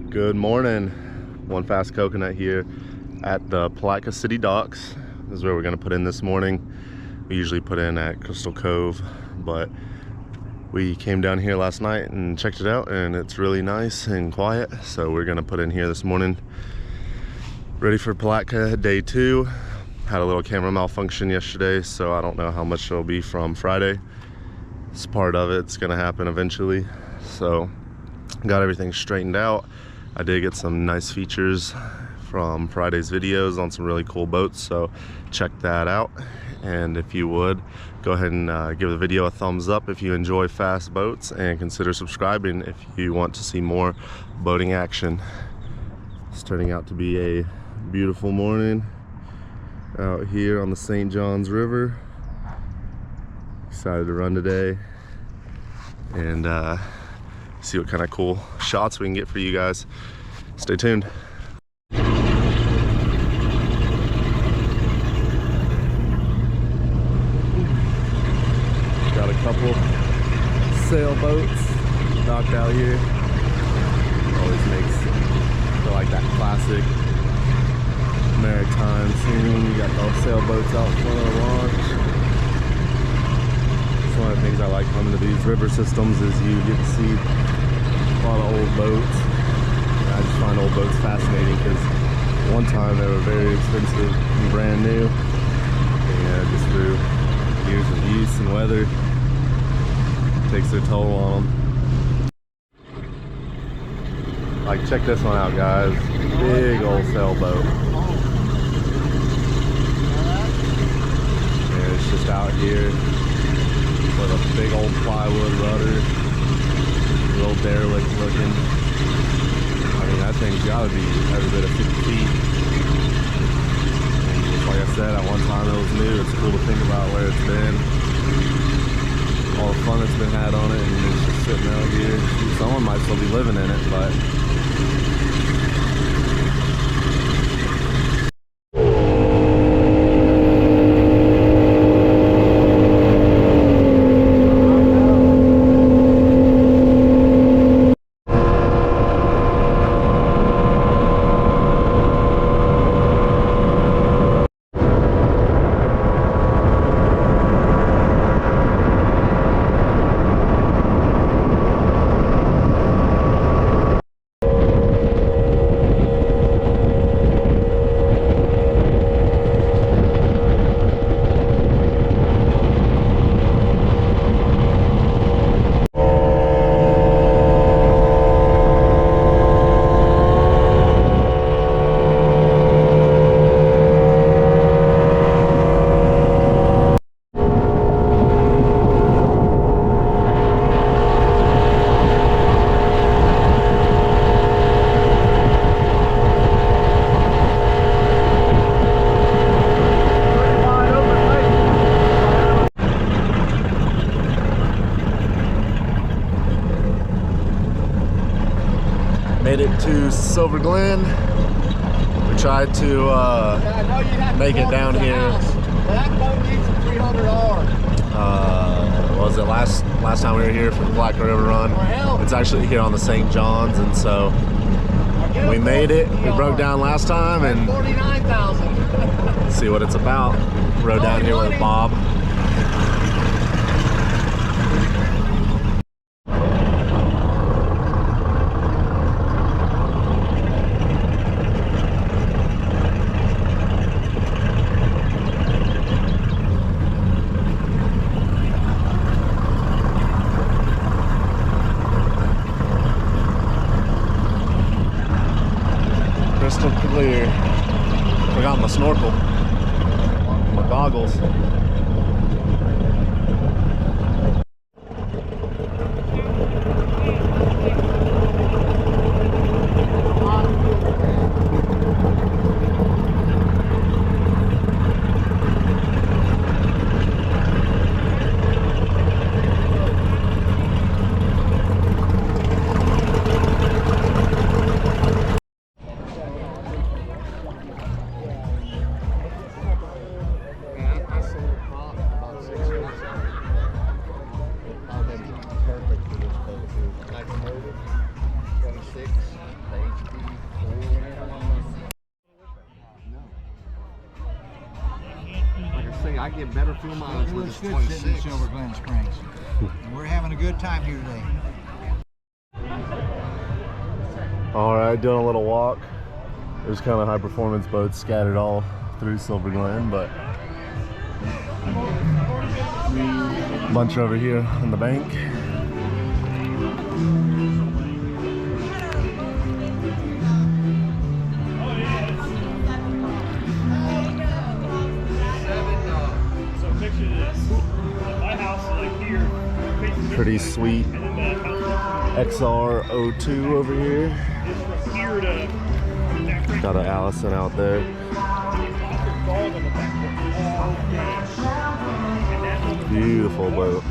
Good morning. One Fast Coconut here at the Palatka City Docks. This is where we're going to put in this morning. We usually put in at Crystal Cove, but we came down here last night and checked it out, and it's really nice and quiet, so we're going to put in here this morning. Ready for Palatka day 2. Had a little camera malfunction yesterday, so I don't know how much it'll be from Friday. It's part of it. It's going to happen eventually, so got everything straightened out. I did get some nice features from Friday's videos on some really cool boats, so check that out. And if you would, go ahead and give the video a thumbs up if you enjoy fast boats, and consider subscribing if you want to see more boating action. It's turning out to be a beautiful morning out here on the St. Johns River. Excited to run today and see what kind of cool shots we can get for you guys. Stay tuned. Got a couple sailboats docked out here. Always makes feel like that classic maritime scene. You got those sailboats out in front of the launch. It's one of the things I like coming to these river systems, is you get to see a lot of old boats. I just find old boats fascinating because one time they were very expensive and brand new, and just through years of use and weather, it takes their toll on them. Like, check this one out, guys. Big old sailboat. And it's just out here with a big old plywood rudder, real derelict looking. I mean, that thing's gotta be every bit of 50 feet. And just like I said, at one time it was new. It's cool to think about where it's been, all the fun that's been had on it, and it's just sitting out here. Someone might still be living in it, but made it to Silver Glen. We tried to make it down here. That boat needs a 300R. Was it last time we were here for the Palatka River Run? It's actually here on the St. Johns, and so we made it. We broke down last time, and 49,000. see what it's about. Rode down here with Bob. Crystal clear. Forgot my snorkel, my goggles. I get better fuel mileage with this 26. Silver Glen Springs. And we're having a good time here today. All right, doing a little walk. There's kind of high performance boats scattered all through Silver Glen, but a bunch over here on the bank. Pretty sweet XR02 over here. Got an Allison out there. Beautiful boat.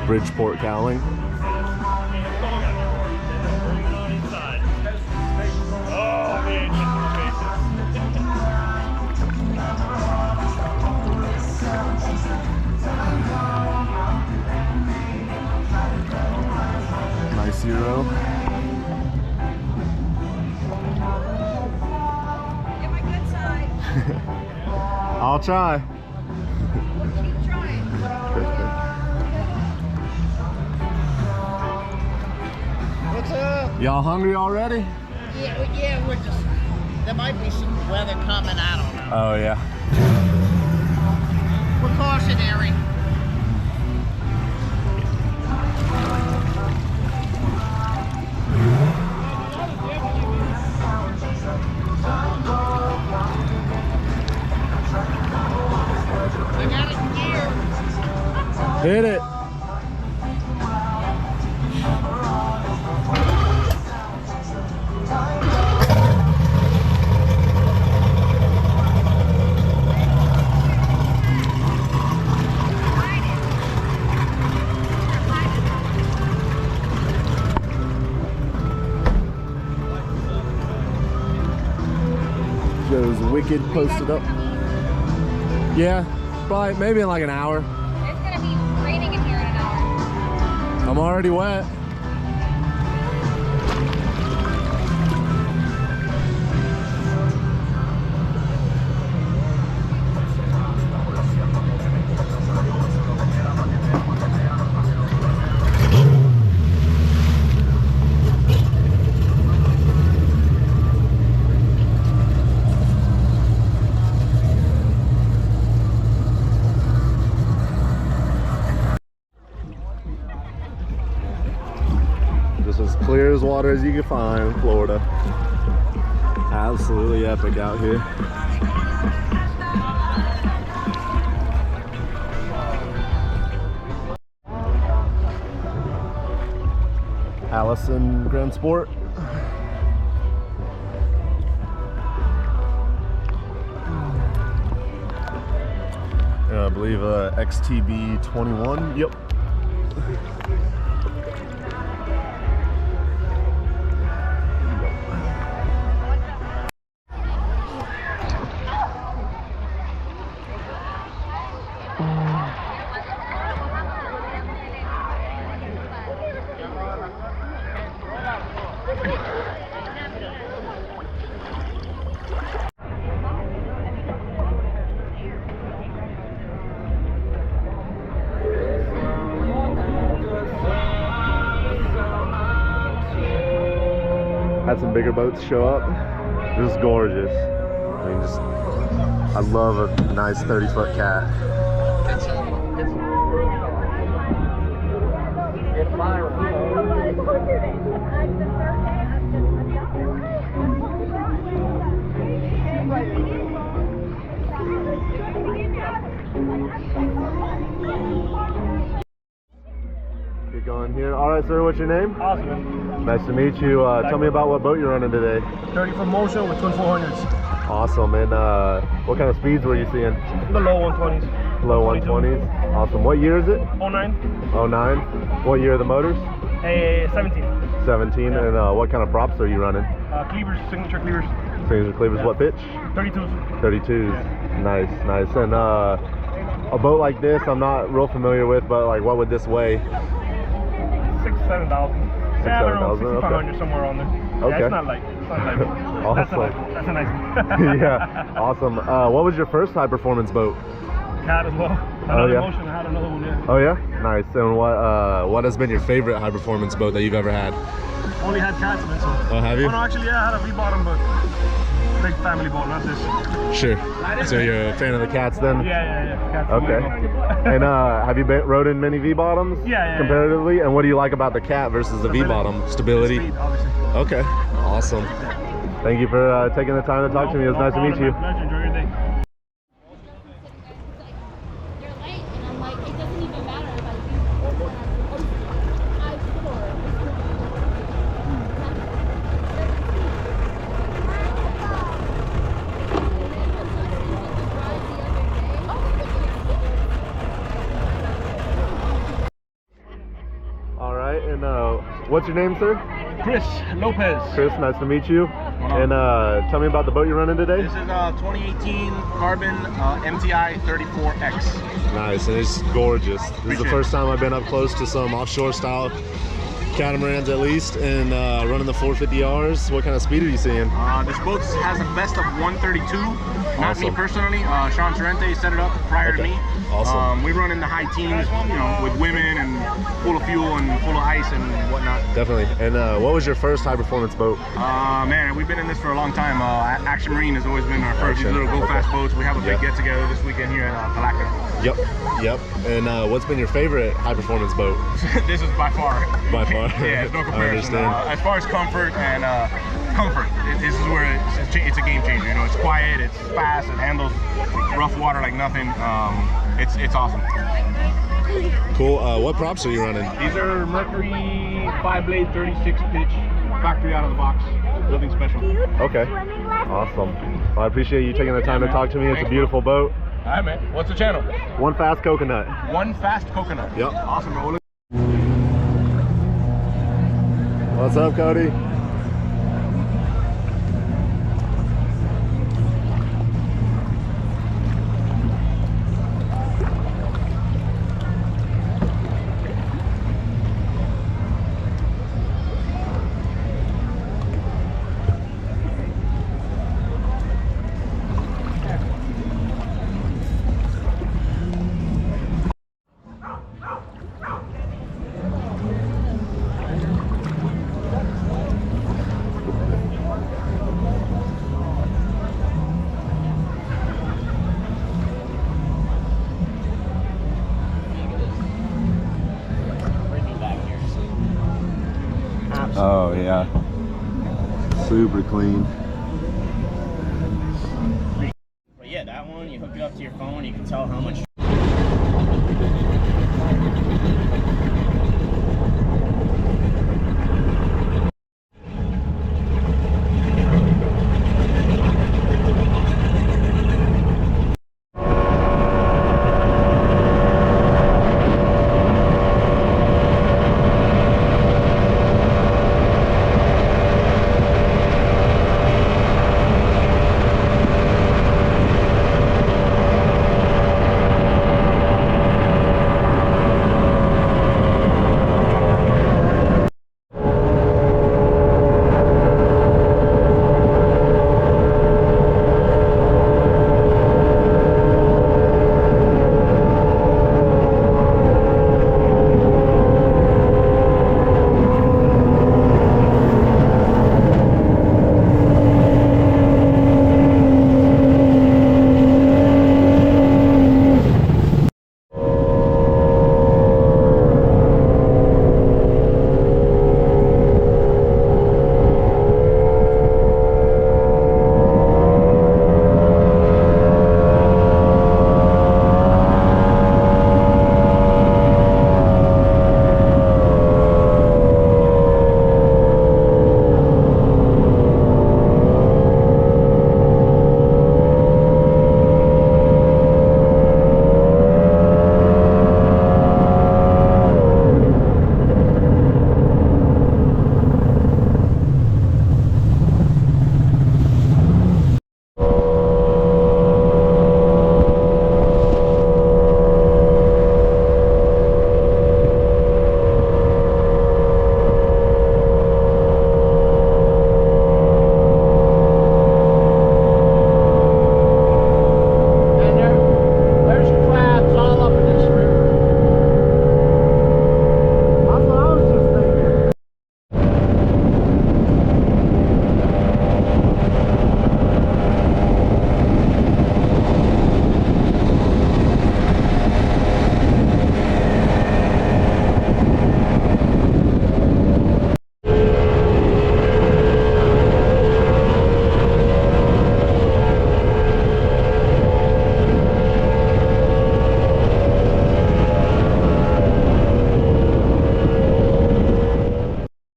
Bridgeport cowling. Nice Euro. Get my good side. I'll try. Keep trying. What's up? Y'all hungry already? Yeah, we're just, there might be some weather coming, I don't know. Oh yeah. We're cautionary. I got it here. Hit it. Joe's Wicked posted up. Yeah, probably maybe in like an hour. It's gonna be raining in here in an hour. I'm already wet. Just as clear as water as you can find in Florida. Absolutely epic out here. Allison Grand Sport. I believe XTB 21. Yep. Had some bigger boats show up. Just gorgeous. I mean, I love a nice 30-foot cat. It's fire. Get going here. All right, sir, what's your name? Awesome. Nice to meet you. Tell me about what boat you're running today. 30-foot motion with twin 400s. Awesome. And what kind of speeds were you seeing? The low 120s. Low 120s. Awesome. What year is it? 09. 09. What year are the motors? Hey, 17. 17. Yeah. And what kind of props are you running? Cleavers, signature cleavers. Signature cleavers. Yeah. What pitch? 32s. 32s. Yeah. Nice, nice. And a boat like this, I'm not real familiar with, but like, what would this weigh? 6,000 to 7,000. Yeah, I don't know, 6,000, 6,500 somewhere on there. Okay. Yeah, it's not light. That's a nice one. Yeah, awesome. What was your first high performance boat? Cat as well. Another yeah? motion, I had another one, yeah. Oh yeah, nice. And what has been your favorite high performance boat that you've ever had? Only had cats in it, so. Oh, have you? Oh no, actually, yeah, I had a V-bottom, but big family boat, not this. Sure. So you're a fan of the cats then? Yeah. Cats Okay. And have you rode in many V-bottoms? Yeah. Comparatively? And what do you like about the cat versus the V-bottom? Stability? Speed, obviously. Okay, awesome. Thank you for taking the time to talk to me. It was nice to meet you. Pleasure. Enjoy your day. You're late, and I'm like, it doesn't even matter if All right, and what's your name, sir? Chris Lopez. Chris, nice to meet you. And tell me about the boat you're running today. This is a 2018 Carbon MTI 34X. Nice, and it's gorgeous. This is the Appreciate first time I've been up close to some offshore style catamarans at least, and running the 450Rs. What kind of speed are you seeing? This boat has a best of 132. Not me Awesome. personally. Sean Sorrente set it up prior to me. Awesome. We run in the high teens, you know, with women and full of fuel and full of ice and whatnot. Definitely. And what was your first high performance boat? Man, we've been in this for a long time. Action Marine has always been our first. These Action. little go fast boats. We have a big Yeah. get together this weekend here at Palatka. Yep. And what's been your favorite high performance boat? This is by far. By far. Yeah, it's no I comparison. understand. As far as comfort and comfort, this is where it's a game changer. You know, it's quiet, it's fast, it handles rough water like nothing. It's awesome. Cool. What props are you running? These are Mercury 5-blade 36 pitch, factory out of the box. Nothing special. Okay. Awesome. Well, I appreciate you taking the time to talk to me. It's a beautiful boat. All right, man. What's the channel? One Fast Coconut. One Fast Coconut. Yep. Awesome, bro. What's up, Cody? Oh yeah, super clean. But yeah, that one, you hook it up to your phone, you can tell how much